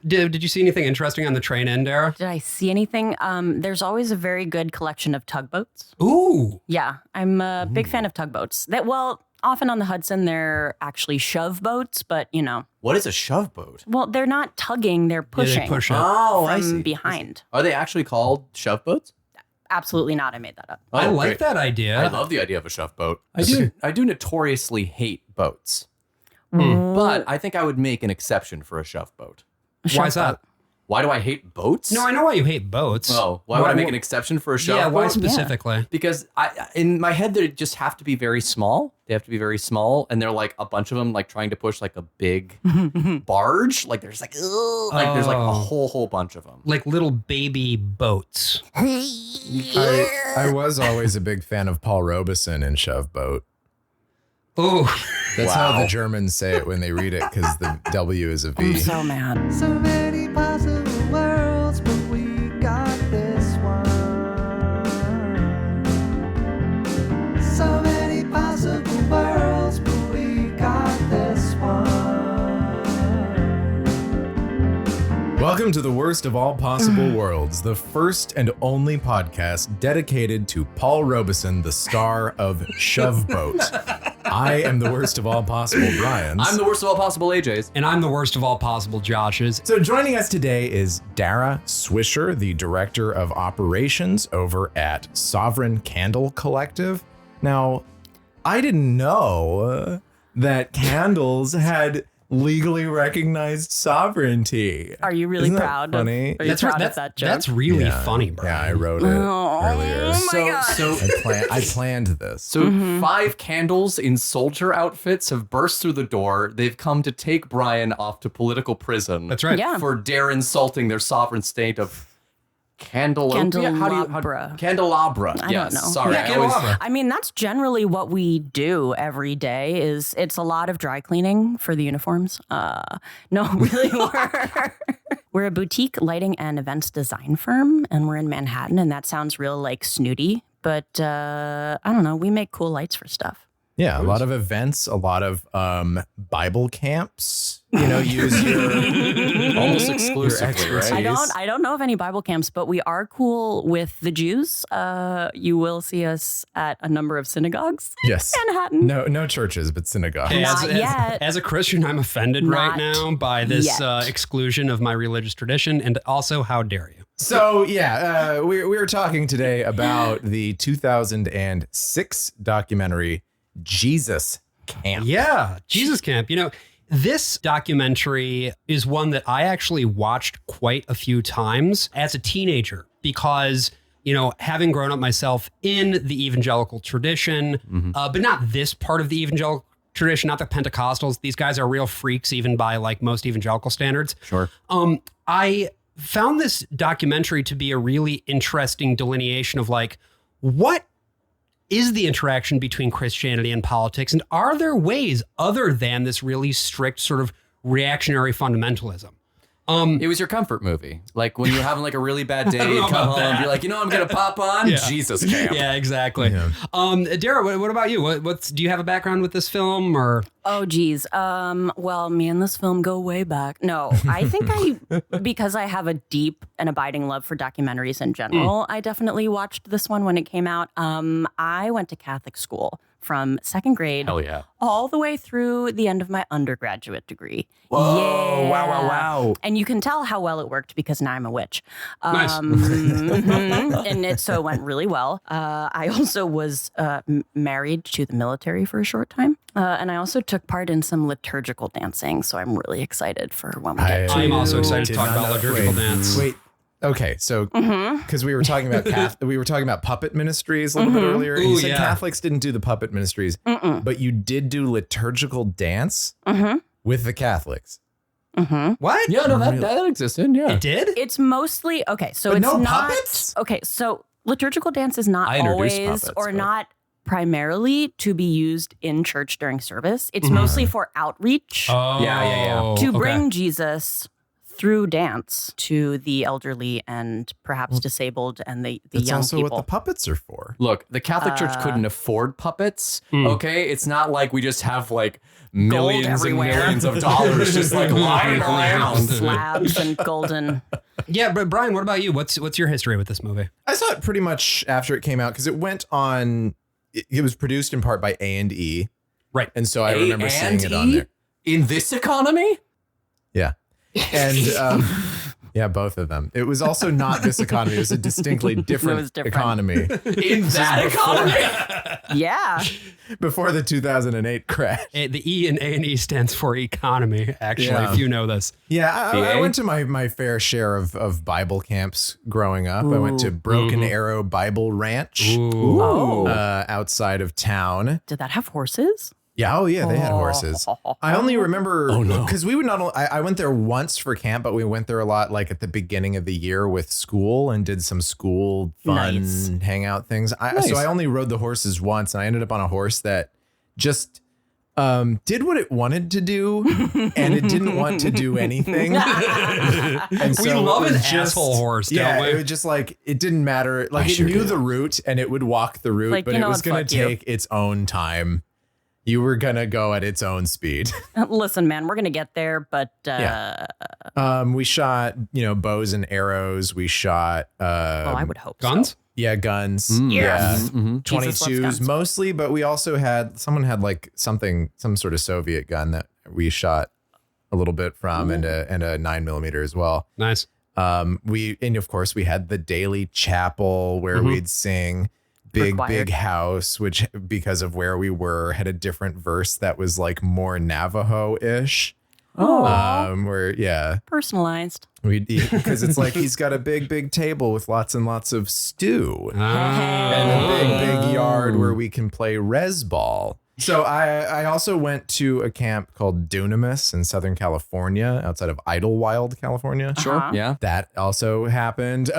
Did you see anything interesting on the train in, Dara? Did I see anything? There's always a very good collection of tugboats. Ooh. Yeah, I'm a big fan of tugboats. Often on the Hudson, they're actually shove boats, but What is a shove boat? well, they're not tugging, they're pushing. Yeah, they push it. Oh, I see. from behind. Are they actually called shove boats? Absolutely not. I made that up. I Oh, like great. that idea. I love the idea of a shove boat. I do notoriously hate boats, but I think I would make an exception for a shove boat. Why is that? Why do I hate boats? No, I know why you hate boats. Oh, why would I make an exception for a shove Yeah, boat? why specifically? Because in my head, they just have to be very small. They have to be very small, and they're like a bunch of them, like trying to push like a big barge. Like there's like, there's like a whole bunch of them. Like little baby boats. I was always a big fan of Paul Robeson in Shove Boat. Oh, That's how the Germans say it when they read it, because the W is a V. I'm so mad. So many possible worlds, but we got this one. So many possible worlds, but we got this one. Welcome to the worst of all possible worlds, the first and only podcast dedicated to Paul Robeson, the star of Shove Boat. I am the worst of all possible Brians. I'm the worst of all possible AJs. and I'm the worst of all possible Joshes. So joining us today is Dara Swisher, the Director of Operations over at Sovereign Candle Collective. Now, I didn't know that candles had legally recognized sovereignty. Are you really Isn't that proud? funny? Are you proud of that joke? That's really Yeah. funny, bro. Yeah, I wrote it earlier. So I planned this. So 5 candles in soldier outfits have burst through the door. They've come to take Brian off to political prison. That's right. Yeah. For dare insulting their sovereign state of Candelabra. Candelabra. Candelabra. I Yes. don't know. Sorry. Yeah, candelabra. I mean, that's generally what we do every day. It's a lot of dry cleaning for the uniforms. No, really, we're a boutique lighting and events design firm, and we're in Manhattan. And that sounds real like snooty, but I don't know. We make cool lights for stuff. Yeah, a lot of events, a lot of Bible camps. Use your Almost exclusively, expertise. right? I don't know of any Bible camps, but we are cool with the Jews. You will see us at a number of synagogues. Yes. Manhattan. No churches, but synagogues. Hey, Not yet. as a Christian, I'm offended right Not now by this yet. exclusion of my religious tradition, and also, how dare you? So yeah, we were talking today about the 2006 documentary Jesus Camp. Yeah, Jesus Camp. This documentary is one that I actually watched quite a few times as a teenager because, having grown up myself in the evangelical tradition, but not this part of the evangelical tradition, not the Pentecostals. These guys are real freaks, even by like most evangelical standards. Sure. I found this documentary to be a really interesting delineation of like, what is the interaction between Christianity and politics? And are there ways other than this really strict sort of reactionary fundamentalism? It was your comfort movie. Like when you're having like a really bad day, you know come about home and that. you're like, I'm going to pop on Yeah. Jesus Camp. Yeah, exactly. Yeah. Dara, what about you? Do you have a background with this film or? Oh, geez. Well, me and this film go way back. No, I think because I have a deep and abiding love for documentaries in general, I definitely watched this one when it came out. I went to Catholic school from second grade Hell yeah. all the way through the end of my undergraduate degree. Whoa, Yeah. wow. And you can tell how well it worked because now I'm a witch. Nice. And it went really well. I also was married to the military for a short time. And I also took part in some liturgical dancing. So I'm really excited for when we get to I'm also excited to Did talk not about know- liturgical wait, dance. Wait. Okay, so because we were talking about we were talking about puppet ministries a little bit earlier. And you Ooh, said yeah. Catholics didn't do the puppet ministries, but you did do liturgical dance with the Catholics. What? Yeah, no, that existed. Yeah. It did? It's mostly, okay, so But it's no not, puppets? okay, so liturgical dance is not I introduced always puppets, or but- not primarily to be used in church during service. It's mostly for outreach Oh, Yeah. to okay. bring Jesus through dance to the elderly and perhaps disabled and the That's young also people. what the puppets are for. Look, the Catholic Church couldn't afford puppets. Okay, it's not like we just have like millions and everywhere. millions of dollars just like lying around. Slabs and golden. Yeah, but Brian, what about you? What's your history with this movie? I saw it pretty much after it came out because it went on. It was produced in part by A&E, Right. and so I remember seeing it on there. In this economy? Yeah, and yeah, both of them. It was also not this economy. It was a distinctly different, different. economy In that economy? Yeah. before the 2008 crash. The E in A&E stands for economy, actually, Yeah. if you know this. Yeah, I PA? went to my fair share of Bible camps growing up. I went to Broken Arrow Bible Ranch Oh. outside of town. Did that have horses? Yeah, oh yeah, they had horses. I only remember because we would not. I went there once for camp, but we went there a lot, like at the beginning of the year with school, and did some school fun Nice. hangout things. Nice. So I only rode the horses once, and I ended up on a horse that just did what it wanted to do, and it didn't want to do anything. And We so love it an was asshole horse, don't Yeah, we? it was just like it didn't matter. Like it sure knew did. the route, and it would walk the route, Like, but you it know was what, going to fuck you. take its own time. You were gonna go at its own speed. Listen, man, we're going to get there, but Yeah. We shot, bows and arrows. We shot, well, I would hope Guns? so. yeah, guns. Yes. Yeah, Jesus loves 22s guns. mostly, but we also had someone had like some sort of Soviet gun that we shot a little bit from, and a 9mm as well. Nice. And of course we had the daily chapel where we'd sing. Big Required. house, which because of where we were had a different verse that was like more Navajo-ish. Where Personalized. we'd eat because it's like he's got a big table with lots and lots of stew and a big yard where we can play res ball. So I also went to a camp called Dunamis in Southern California, outside of Idlewild, California. Sure. Yeah. That also happened.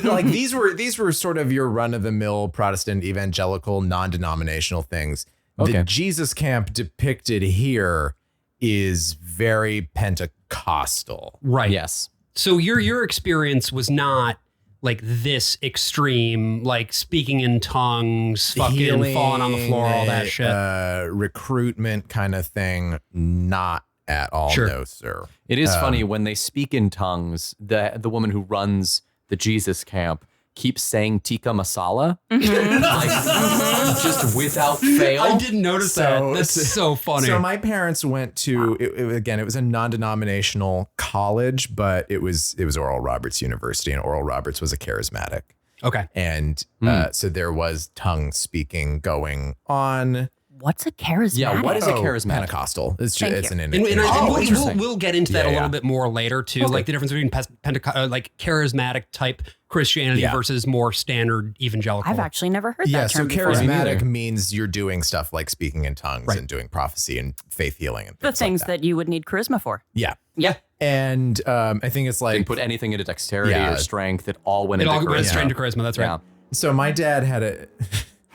Like these were sort of your run of the mill Protestant evangelical non-denominational things. Okay. The Jesus camp depicted here is very Pentecostal. Right. Yes. So your experience was not like this extreme, like speaking in tongues, fucking Healing, falling on the floor, all that shit. Recruitment kind of thing. Not at all. Sure. No, sir. It is funny when they speak in tongues, the woman who runs the Jesus camp keeps saying tikka masala. Like, just without fail. I didn't notice that. That's so funny. So my parents went to it was a non-denominational college, but it was Oral Roberts University, and Oral Roberts was a charismatic, okay. and so there was tongue speaking going on. What's a charismatic? Yeah, what is a charismatic? Pentecostal. It's Thank it's you. an And indication. we'll get into that Yeah, a little yeah. bit more later too, like the difference between like charismatic type Christianity Yeah. versus more standard evangelical. I've actually never heard Yeah, that so term before. charismatic means you're doing stuff like speaking in tongues Right. and doing prophecy and faith healing and The things things like that you would need charisma for. Yeah. Yeah. And I think it's They can like put anything into dexterity Yeah. or strength. It all went It into all went charisma. straight into charisma. That's right. Yeah. so my dad had a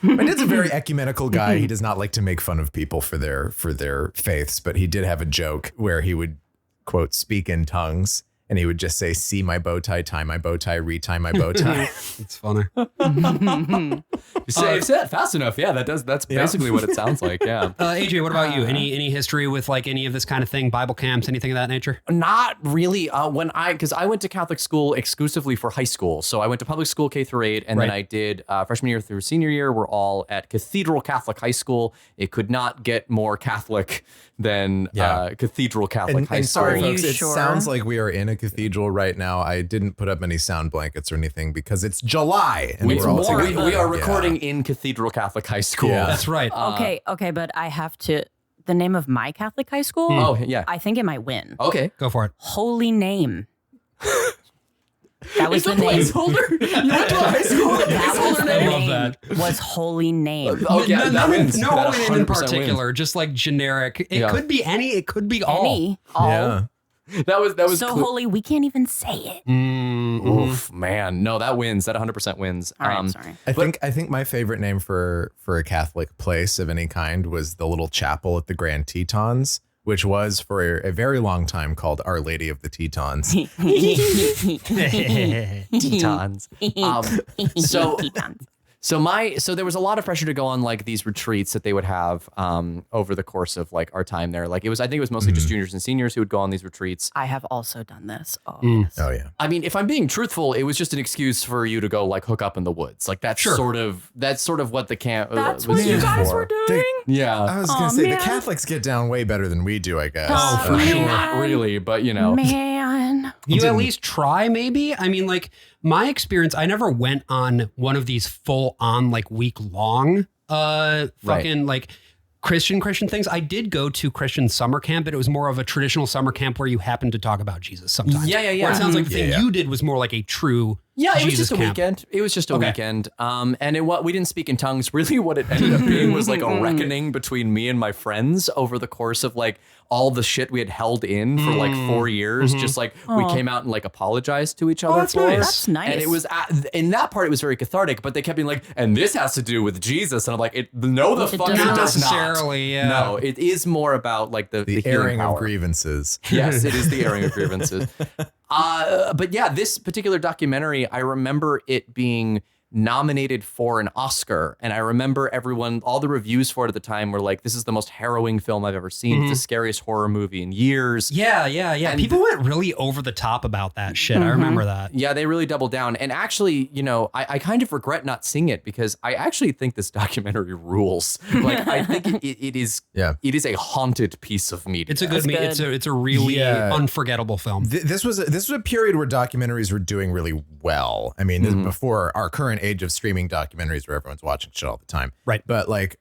my dad's a very ecumenical guy. He does not like to make fun of people for their faiths, but he did have a joke where he would quote speak in tongues, and he would just say, "See my bow tie, tie my bow tie, retie my bow tie." It's funny. You say it fast enough. Yeah, that's basically what it sounds like. Yeah. AJ, what about you? Any history with like any of this kind of thing? Bible camps, anything of that nature? Not really. Because I went to Catholic school exclusively for high school. So I went to public school K through 8, and then Right. I did freshman year through senior year. We're all at Cathedral Catholic High School. It could not get more Catholic than Yeah. Cathedral Catholic High And School. sorry, Are you folks, it sure? sounds like we are in a cathedral right now. I didn't put up any sound blankets or anything because it's July. And We, we're all we together. are Yeah. recording in Cathedral Catholic High School. Yeah. That's right. Okay, but I have to. The name of my Catholic high school. Oh, yeah. I think it might win. Okay. Go for it. Holy Name. That was the name. placeholder? You went to a high school with a That was placeholder the name? love name. that. Was Holy Name. Oh, yeah, that wins. No That holy name in 100% wins. particular, just like generic. It Yeah. could be any. It could be all. Any. All. Yeah. That was So clear. holy, we can't even say it. Oof, man. No, that wins. That 100% wins. All right, sorry. I think my favorite name for a Catholic place of any kind was the little chapel at the Grand Tetons, which was for a very long time called Our Lady of the Tetons. Tetons. So so there was a lot of pressure to go on like these retreats that they would have over the course of like our time there. Like I think it was mostly just juniors and seniors who would go on these retreats. I have also done this. Oh, yes. Oh yeah. I mean, if I'm being truthful, it was just an excuse for you to go like hook up in the woods. Like that's sort of what the camp That's was what you used guys for. were doing? Yeah. I was gonna say man. the Catholics get down way better than we do, I guess. Oh, for I mean, sure. not really, but you know. Man. You at least try, maybe. I mean, like my experience, I never went on one of these full on like week long fucking like Christian things. I did go to Christian summer camp, but it was more of a traditional summer camp where you happened to talk about Jesus sometimes. Yeah. Where it sounds like the thing Yeah. you did was more like a true Yeah, it was Jesus just a camp. weekend. It was just a Okay. weekend. And we didn't speak in tongues. Really what it ended up being was like a reckoning between me and my friends over the course of like all the shit we had held in for like 4 years. Just like we came out and like apologized to each other that's for. nice. That's nice. And it was in that part it was very cathartic, but they kept being like, and this has to do with Jesus. And I'm like, no, the fuck it does not. does not. Necessarily, yeah. No, it is more about like the The healing airing of power. grievances. Yes, it is the airing of grievances. But yeah, this particular documentary, I remember it being nominated for an Oscar. And I remember all the reviews for it at the time were like, this is the most harrowing film I've ever seen. It's the scariest horror movie in years. Yeah. And People went really over the top about that shit. I remember that. Yeah, they really doubled down. And actually, you know, I kind of regret not seeing it because I actually think this documentary rules. Like, I think it is a haunted piece of media. It's a good it's a really unforgettable film. This was a period where documentaries were doing really well. I mean, this is before our current age of streaming documentaries where everyone's watching shit all the time. Right. But like,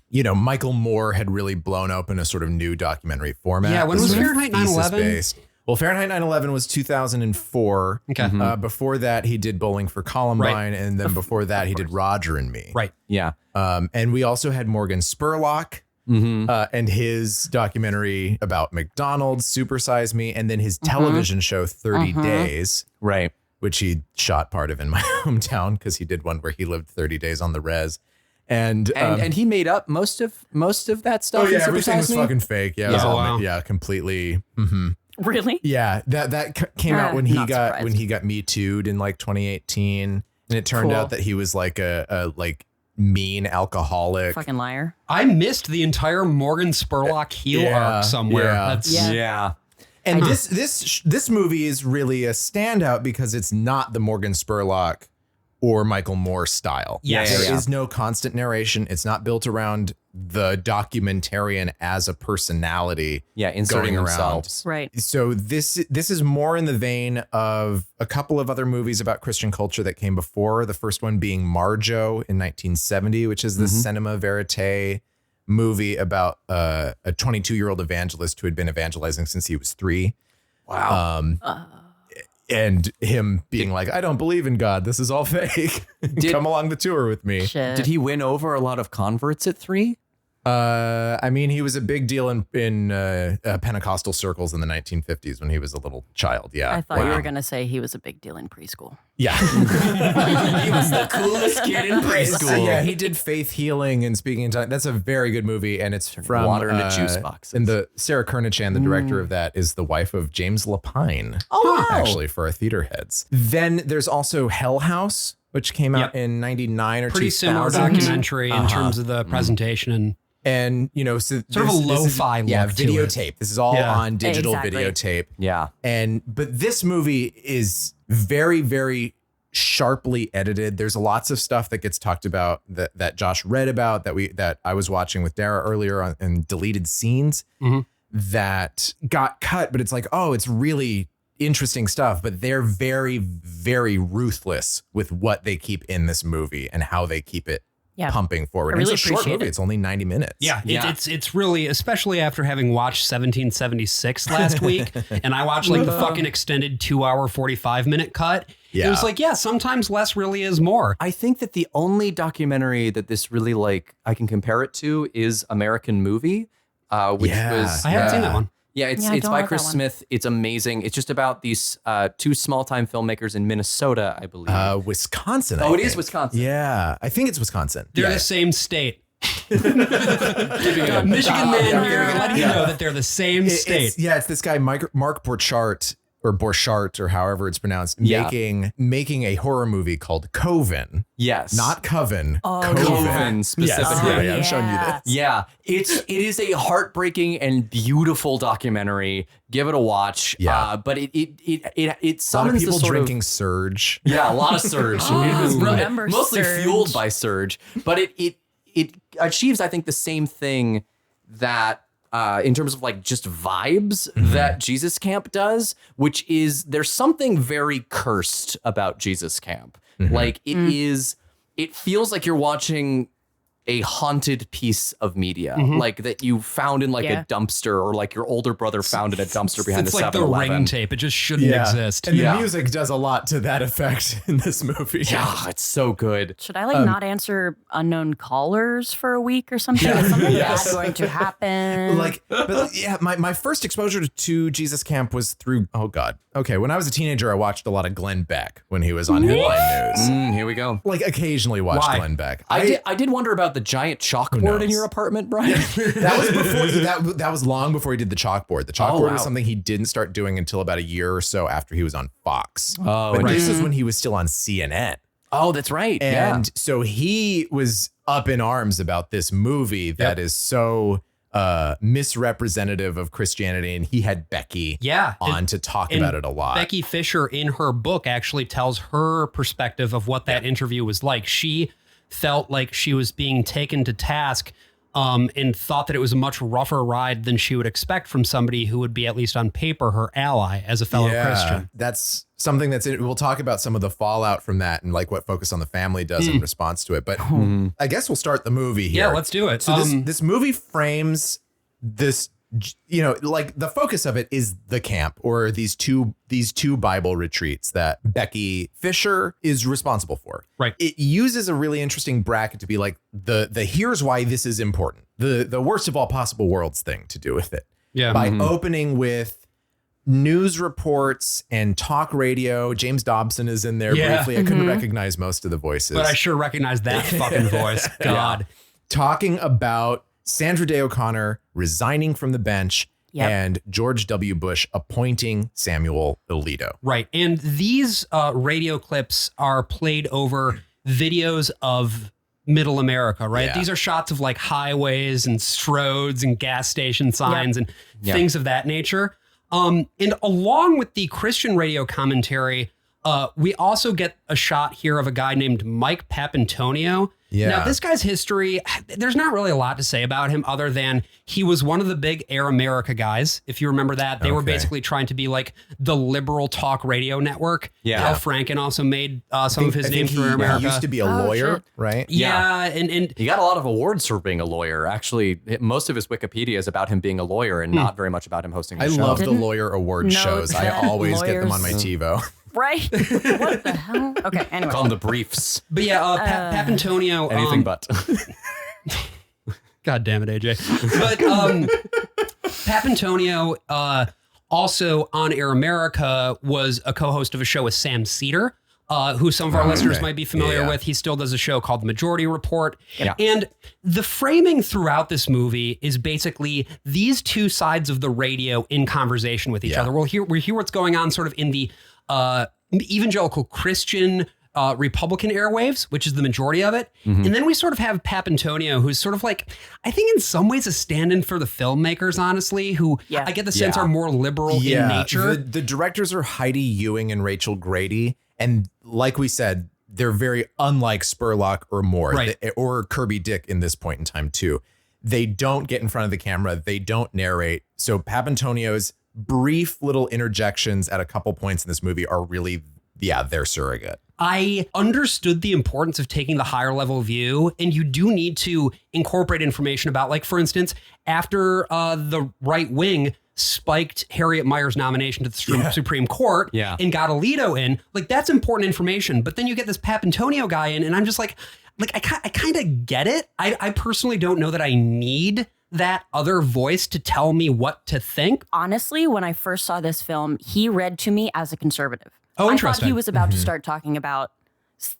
you know, Michael Moore had really blown open a sort of new documentary format. Yeah, when This was sort of Fahrenheit 9/11? thesis-based. Well, Fahrenheit 9/11 was 2004. Okay. Before that, he did Bowling for Columbine, and then before that, he did Roger and Me. Right. Yeah. And we also had Morgan Spurlock. And his documentary about McDonald's, Super Size Me, and then his television show 30 Days, Right. which he shot part of in my hometown because he did one where he lived 30 days on the res. And he made up most of that stuff. oh yeah, in Super everything was Size Me? fucking fake. Yeah, it was Yeah. all, Wow. yeah, completely. Mm-hmm. Really? Yeah, that came out when he Not got surprised. when he got Me Too'd in like 2018, and it turned Cool. out that he was like a like mean alcoholic. Fucking liar. I missed the entire Morgan Spurlock heel arc somewhere. yeah. That's Yeah. And this movie is really a standout because it's not the Morgan Spurlock or Michael Moore style. Yes. There Yeah, yeah. is no constant narration. It's not built around the documentarian as a personality. Yeah, inserting going around. themselves. Right. So this is more in the vein of a couple of other movies about Christian culture that came before. The first one being Marjo in 1970, which is the cinema verite movie about a 22-year-old evangelist who had been evangelizing since he was 3. Wow. And him being like, I don't believe in God. This is all fake. Come along the tour with me. Shit. Did he win over a lot of converts at 3? I mean, he was a big deal in Pentecostal circles in the 1950s when he was a little child. Yeah. I thought you were going to say he was a big deal in preschool. Yeah. He was the coolest kid in preschool. Yeah, he did faith healing and speaking in tongues. That's a very good movie, and it's from water into juice boxes. And the Sarah Kernachan, the director of that, is the wife of James Lapine. Oh, wow. Actually, for our theater heads. Then there's also Hell House, which came out in 99 or pretty 2000. similar documentary in terms of the presentation And, you know, so Sort of a this is- lo-fi yeah, look to it. videotape. This is all Yeah. on digital Exactly. videotape. Yeah. But this movie is very, very sharply edited. There's lots of stuff that gets talked about that Josh read about that I was watching with Dara earlier on, and deleted scenes that got cut. But it's like, oh, it's really interesting stuff. But they're very, very ruthless with what they keep in this movie and how they keep it Yeah. pumping forward. I really It's a short appreciate movie. it. It's only 90 minutes. Yeah, Yeah. it's really, especially after having watched 1776 last week, and I watched like the fucking extended 2-hour 45-minute cut. It Yeah. was like, yeah, sometimes less really is more. I think that the only documentary that this really like I can compare it to is American Movie, which Yeah. was I haven't seen that one. Yeah, it's Yeah, I it's don't by like Chris that one. Smith. It's amazing. It's just about these 2 small-time filmmakers in Minnesota, I believe. Wisconsin. Oh, I it is think. Wisconsin. Yeah, I think it's Wisconsin. They're yeah. the same state. Michigan man here, letting you know that they're the same state. It's this guy, Mark Borchardt, or Borchardt, or however it's pronounced, making a horror movie called Coven. Yes. Not Coven. Coven specifically. I'm showing you this. Yeah, it is a heartbreaking and beautiful documentary. Give it a watch. Yeah. But it summons A lot of people the sort drinking of, Surge. Yeah, a lot of Surge. Remember mostly Surge. fueled by Surge, but it achieves, I think, the same thing that in terms of like just vibes that Jesus Camp does, which is there's something very cursed about Jesus Camp. Like it feels like you're watching a haunted piece of media, like that you found in like a dumpster, or like your older brother found in a dumpster behind It's a like the 7-Eleven. Ring tape. It just shouldn't exist. And the music does a lot to that effect in this movie. Yeah, it's so good. Should I like not answer unknown callers for a week or something? Is something bad going to happen? My first exposure to Jesus Camp was through, when I was a teenager, I watched a lot of Glenn Beck when he was on Headline News. Here we go. Like occasionally watched Glenn Beck. I did wonder about the giant chalkboard in your apartment, Brian. That was before that was long before he did the chalkboard. The chalkboard was something he didn't start doing until about a year or so after he was on Fox. But this is when he was still on CNN. Oh, that's right. And so he was up in arms about this movie that is so misrepresentative of Christianity, and he had Becky on to talk about it a lot. Becky Fisher in her book actually tells her perspective of what that interview was like. She felt like she was being taken to task and thought that it was a much rougher ride than she would expect from somebody who would be, at least on paper, her ally as a fellow Christian. That's something we'll talk about some of the fallout from that and like what Focus on the Family does in response to it. But I guess we'll start the movie here. Yeah, let's do it. So this movie frames this, like the focus of it is the camp, or these two Bible retreats that Becky Fisher is responsible for. Right. It uses a really interesting bracket to be like the here's why this is important. The worst of all possible worlds thing to do with it. Yeah. By opening with news reports and talk radio. James Dobson is in there briefly. I couldn't recognize most of the voices, but I sure recognize that fucking voice. God. Talking about Sandra Day O'Connor resigning from the bench and George W. Bush appointing Samuel Alito. Right. And these radio clips are played over videos of middle America, right? Yeah. These are shots of like highways and stroads and gas station signs and things of that nature. And along with the Christian radio commentary, we also get a shot here of a guy named Mike Papantonio. Yeah. Now, this guy's history, there's not really a lot to say about him other than he was one of the big Air America guys. If you remember that, they were basically trying to be like the liberal talk radio network. Yeah. Al Franken also made some of his name for Air America. He used to be a lawyer, right? Yeah. And he got a lot of awards for being a lawyer. Actually, most of his Wikipedia is about him being a lawyer and not very much about him hosting a show. I love the lawyer award shows. I always get them on my TiVo. Right? What the hell? Okay, anyway. Call them the briefs. But yeah, Papantonio. Anything but. God damn it, AJ. But Papantonio, also on Air America, was a co-host of a show with Sam Cedar, who some of our listeners might be familiar with. He still does a show called The Majority Report. Yeah. And the framing throughout this movie is basically these two sides of the radio in conversation with each other. We hear what's going on sort of in the evangelical Christian Republican airwaves, which is the majority of it. And then we sort of have Papantonio, who's sort of like, I think in some ways a stand-in for the filmmakers, honestly, who I get the sense are more liberal in nature. The directors are Heidi Ewing and Rachel Grady. And like we said, they're very unlike Spurlock or Moore, or Kirby Dick in this point in time too. They don't get in front of the camera. They don't narrate. So Papantonio's brief little interjections at a couple points in this movie are really, they're surrogate. I understood the importance of taking the higher level view, and you do need to incorporate information about, like, for instance, after the right wing spiked Harriet Meyer's nomination to the Supreme Court and got Alito in, like, that's important information. But then you get this Papantonio guy in, and I'm just like I kind of get it. I personally don't know that I need that other voice to tell me what to think. Honestly, when I first saw this film, he read to me as a conservative. Oh, I interesting. thought he was about to start talking about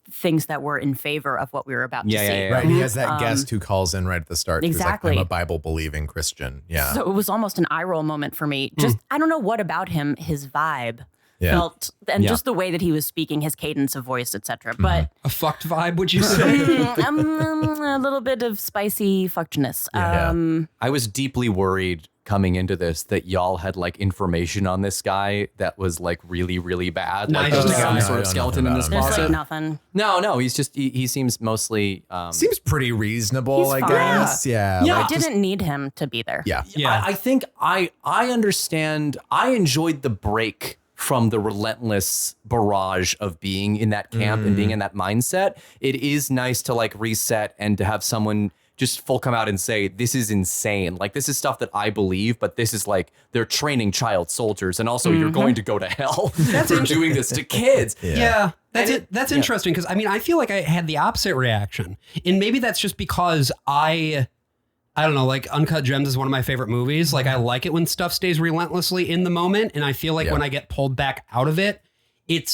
things that were in favor of what we were about to see. Right. He has that guest who calls in right at the start. Exactly. Who's like, I'm a Bible believing Christian. Yeah. So it was almost an eye roll moment for me. Just, I don't know what about him, his vibe felt, and just the way that he was speaking, his cadence of voice, etc. But A fucked vibe, would you say? a little bit of spicy fuckedness. I was deeply worried coming into this that y'all had like information on this guy that was like really, really bad. No, Like he's there's just a some guy. sort of skeleton in this There's like closet. nothing. No, he's just he seems mostly Seems pretty reasonable, He's I fine. guess. Yeah. Yeah. I like, didn't need him to be there. yeah. Yeah. I think I understand. I enjoyed the break from the relentless barrage of being in that camp and being in that mindset. It is nice to like reset and to have someone just full come out and say, this is insane. Like, this is stuff that I believe, but this is like, they're training child soldiers. And also you're going to go to hell for doing this to kids. Yeah. That's And it. That's interesting because I mean, I feel like I had the opposite reaction. And maybe that's just because I don't know, like Uncut Gems is one of my favorite movies. Like I like it when stuff stays relentlessly in the moment. And I feel like when I get pulled back out of it, it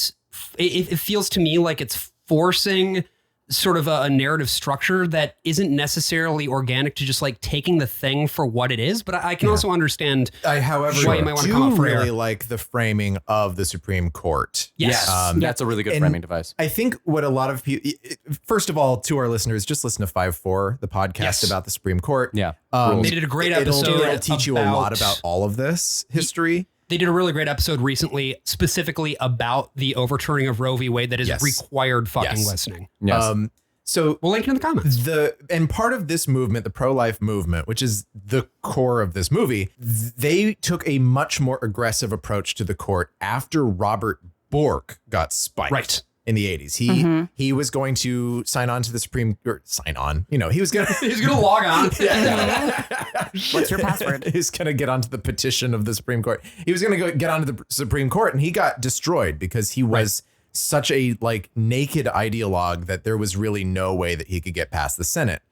feels to me like it's forcing sort of a narrative structure that isn't necessarily organic to just like taking the thing for what it is. But I can also understand However, why you might want to come out do for really air. like the framing of the Supreme Court. Yes. That's a really good and framing device. I think what a lot of people, first of all, to our listeners, just listen to 5-4, the podcast Yes. about the Supreme Court. Yeah. They did a great episode. It'll teach you a lot about all of this history. They did a really great episode recently, specifically about the overturning of Roe v. Wade that is Yes. required fucking Yes. listening. Yes. So We'll link it in the comments. and part of this movement, the pro-life movement, which is the core of this movie, they took a much more aggressive approach to the court after Robert Bork got spiked. Right. In the 80s. He was going to sign on to the Supreme or sign on. You know, he was going to He's going to log on. What's your password? He's going to get onto the petition of the Supreme Court. He was going to get onto the Supreme Court, and he got destroyed because he was such a like naked ideologue that there was really no way that he could get past the Senate.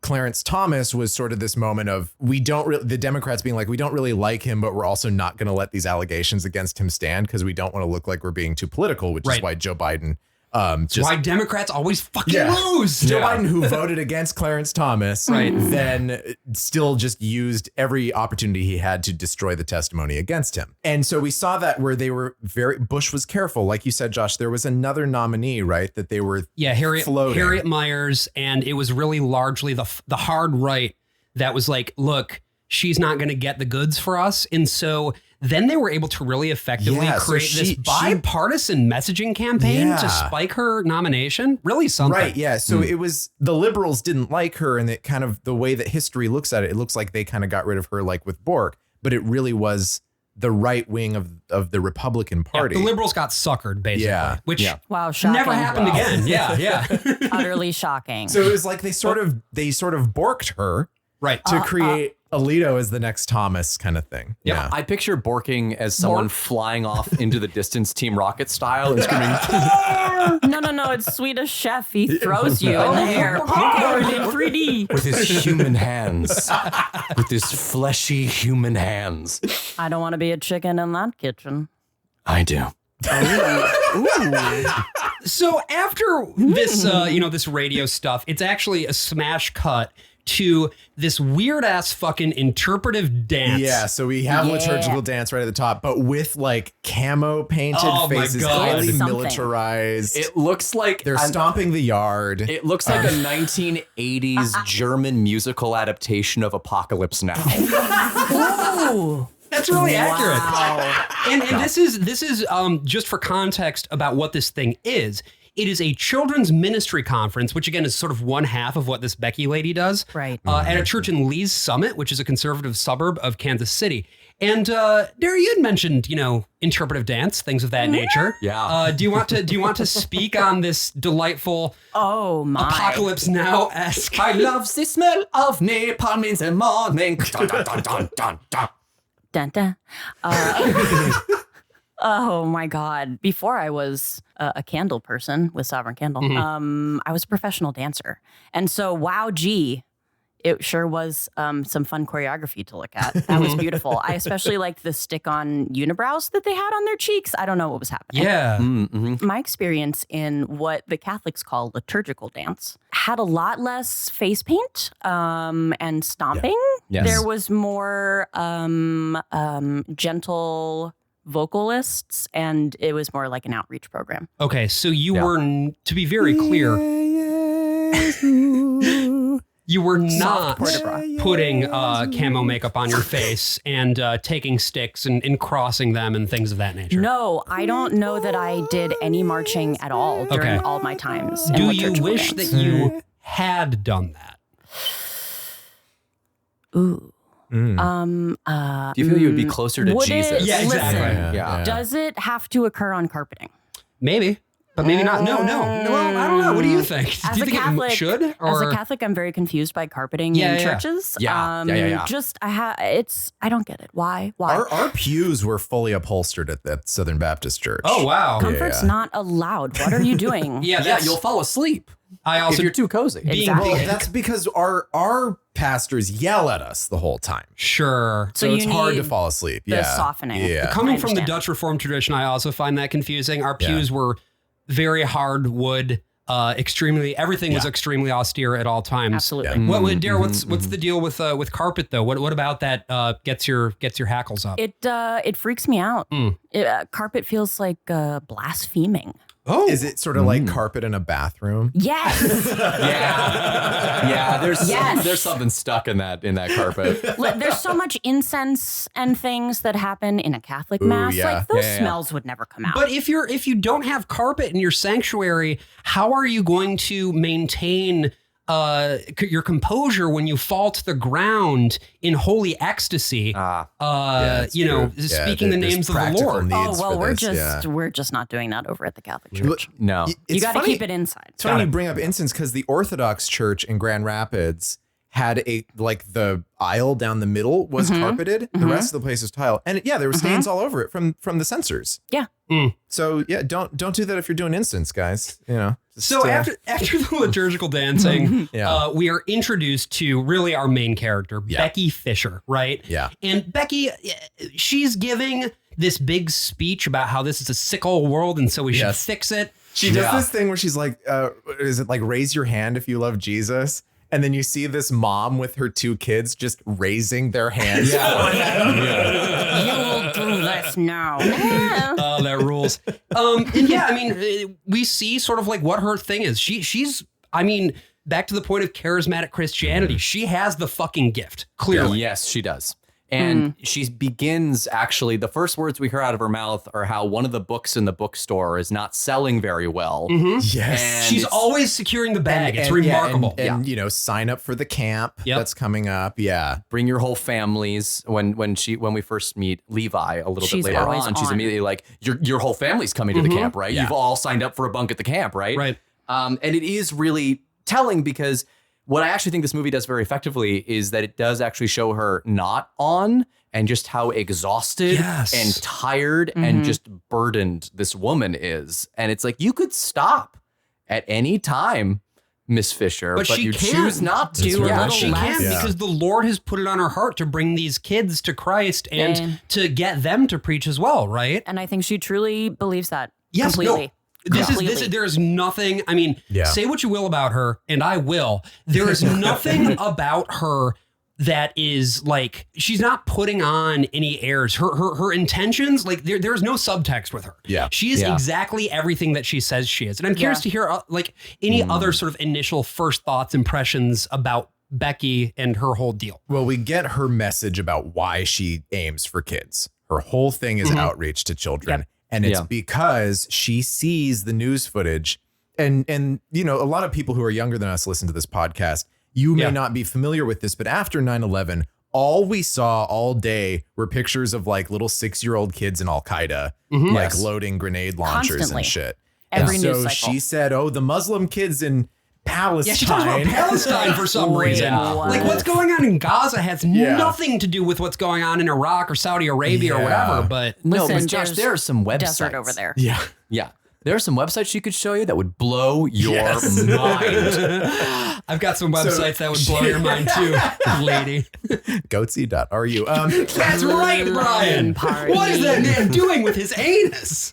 Clarence Thomas was sort of this moment of the Democrats being like, we don't really like him, but we're also not going to let these allegations against him stand because we don't want to look like we're being too political, which is why Joe Biden Why Democrats always fucking lose. Joe Biden, who voted against Clarence Thomas, then still just used every opportunity he had to destroy the testimony against him. And so we saw that where they were Bush was careful. Like you said, Josh, there was another nominee, right? That they were Harriet Myers. And it was really largely the hard right that was like, look, she's not going to get the goods for us. And so then they were able to really effectively create this bipartisan messaging campaign to spike her nomination. Really something. Right. Yeah. So it was the liberals didn't like her, and it kind of the way that history looks at it, it looks like they kind of got rid of her like with Bork, but it really was the right wing of the Republican Party. Yeah, the liberals got suckered, basically. Which wow, shocking. never happened again. Yeah. Utterly shocking. So it was like they sort of borked her to create Alito as the next Thomas kind of thing. Yeah. I picture borking as someone flying off into the distance Team Rocket style and screaming, No, it's Swedish Chef. He throws you in the air. Popcorn in 3D. with his human hands, with his fleshy human hands. I don't want to be a chicken in that kitchen. I do. So after this, this radio stuff, it's actually a smash cut to this weird ass fucking interpretive dance. Yeah, so we have liturgical dance right at the top, but with like camo painted faces, my God. highly Something. militarized. It looks like They're stomping the yard. It looks like a 1980s German musical adaptation of Apocalypse Now. Ooh. That's really accurate. Wow. And this is just for context about what this thing is. It is a children's ministry conference, which again is sort of one half of what this Becky lady does. Right. At a church in Lee's Summit, which is a conservative suburb of Kansas City. And Dara, you had mentioned, interpretive dance, things of that nature. Yeah. Do you want to speak on this delightful Apocalypse Now-esque? I love the smell of napalm in the morning. Dun, dun, dun, dun, dun, dun. Dun, dun. Oh my God. Before I was a candle person with Sovereign Candle, I was a professional dancer. And so Wow G it sure was some fun choreography to look at. That was beautiful. I especially liked the stick-on unibrows that they had on their cheeks. I don't know what was happening. Yeah. My experience in what the Catholics call liturgical dance had a lot less face paint and stomping. Yes. There was more gentle vocalists, and it was more like an outreach program. Okay, so you were, to be very clear, you were not putting camo makeup on your face and taking sticks and crossing them and things of that nature. No, I don't know that I did any marching at all during all my times. in Do you liturgical wish dance. that you had done that? Ooh. Do you feel you would be closer to Would Jesus? it? Yeah, exactly. Listen, Yeah. does it have to occur on carpeting? Maybe, but maybe not. No. Well, I don't know. What do you think? As Do you a think Catholic, it should? as Or a Catholic, I'm very confused by carpeting Yeah, in yeah. churches. Yeah. Just I don't get it. Why? Our pews were fully upholstered at that Southern Baptist Church. oh wow. Comfort's not allowed. What are you doing? Yeah, Yeah, that's, you'll fall asleep I if also you're too cozy. Exactly. Well, that's because our pastors yell at us the whole time. sure. So So it's you hard to need fall asleep. the Yeah. softening. Yeah. Coming I from the understand. Dutch Reformed tradition, I also find that confusing. Our pews were very hard wood, everything was extremely austere at all times. Absolutely. What, Dara? What's the deal with carpet though? What about that gets your hackles up? It freaks me out. Carpet feels like blaspheming. Oh, Is it sort of like carpet in a bathroom? Yes. Yeah, there's something stuck in that carpet. There's so much incense and things that happen in a Catholic mass. yeah. Like those Yeah. smells would never come out. But if you don't have carpet in your sanctuary, how are you going to maintain your composure when you fall to the ground in holy ecstasy? Yeah, it's you know, true. Yeah, speaking the there's names of the practical Lord. needs oh well, for we're this, we're just not doing that over at the Catholic Church. No. You It's got to funny- keep it inside. It's funny you bring up incense because the Orthodox Church in Grand Rapids had the aisle down the middle was carpeted. The rest of the place was tile, and there were stains all over it from the censers. Yeah. So yeah, don't do that if you're doing incense, guys. You know. Just, So after the liturgical dancing, Yeah. we are introduced to really our main character, Becky Fisher, right? Yeah. And Becky, she's giving this big speech about how this is a sick old world and so we should fix it. She does this thing where she's like, is it like raise your hand if you love Jesus? And then you see this mom with her two kids just raising their hands. You will do this now. Oh, that rules. And yeah, I mean, we see sort of like what her thing is. She's, I mean, back to the point of charismatic Christianity. She has the fucking gift, clearly. Yes, she does. And she begins, actually, the first words we hear out of her mouth are how one of the books in the bookstore is not selling very well. Yes. And She's it's- always securing the bag. It's remarkable. And you know, sign up for the camp that's coming up. Yeah. Bring your whole families. When we first meet Levi a little She's bit later always on, she's on. immediately like, your whole family's coming to the camp, right? You've all signed up for a bunk at the camp, right? Right. And it is really telling because what I actually think this movie does very effectively is that it does actually show her not on and just how exhausted and tired and just burdened this woman is. And it's like, you could stop at any time, Miss Fisher, but she you can't choose not to. do a little She less. can because the Lord has put it on her heart to bring these kids to Christ and to get them to preach as well, right? And I think she truly believes that Yes, completely. no. This Completely. is there is nothing. I mean, say what you will about her, and I will. There is nothing about her that is like she's not putting on any airs. Her intentions, like there's no subtext with her. Yeah. She is exactly everything that she says she is. And I'm curious to hear like any other sort of initial first thoughts, impressions about Becky and her whole deal. Well, we get her message about why she aims for kids. Her whole thing is outreach to children. Yep. And it's because she sees the news footage. And you know, a lot of people who are younger than us listen to this podcast. You may not be familiar with this, but after 9/11, all we saw all day were pictures of like little 6-year-old kids in Al-Qaeda, like loading grenade launchers Constantly. and shit. Every and news so cycle. she said, oh, the Muslim kids in Palestine. Yeah, she talks about Palestine for some reason. what? Like what's going on in Gaza has nothing to do with what's going on in Iraq or Saudi Arabia or whatever. But No, Listen, but Josh, there's there are some websites. desert over there. Yeah. Yeah. There are some websites she could show you that would blow your mind. I've got some websites that would blow your mind too, lady. Goatsy.ru. That's right, Brian. What is that man doing with his anus?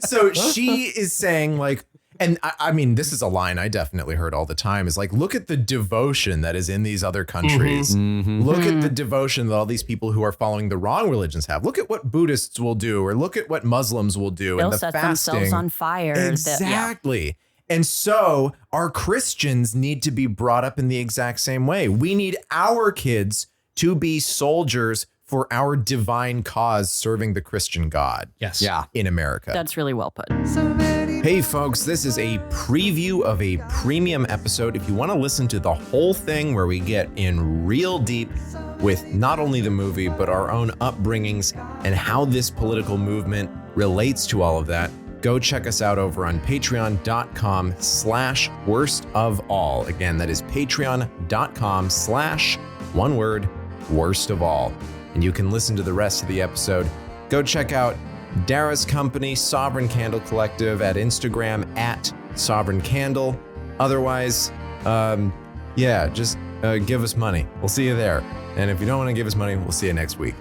So she is saying like, and I mean, this is a line I definitely heard all the time is like, look at the devotion that is in these other countries. Look at the devotion that all these people who are following the wrong religions have. Look at what Buddhists will do, or look at what Muslims will do. They'll and the set fasting. themselves on fire. Exactly. And so our Christians need to be brought up in the exact same way. We need our kids to be soldiers for our divine cause, serving the Christian God. Yes. Yeah. In America. That's really well put. So many Hey folks, this is a preview of a premium episode. If you want to listen to the whole thing where we get in real deep with not only the movie, but our own upbringings and how this political movement relates to all of that, go check us out over on patreon.com/worstofall. Again, that is patreon.com/worstofall. And you can listen to the rest of the episode. Go check out Dara's company, Sovereign Candle Collective, at Instagram at Sovereign Candle. Otherwise, just give us money. We'll see you there. And if you don't want to give us money, we'll see you next week.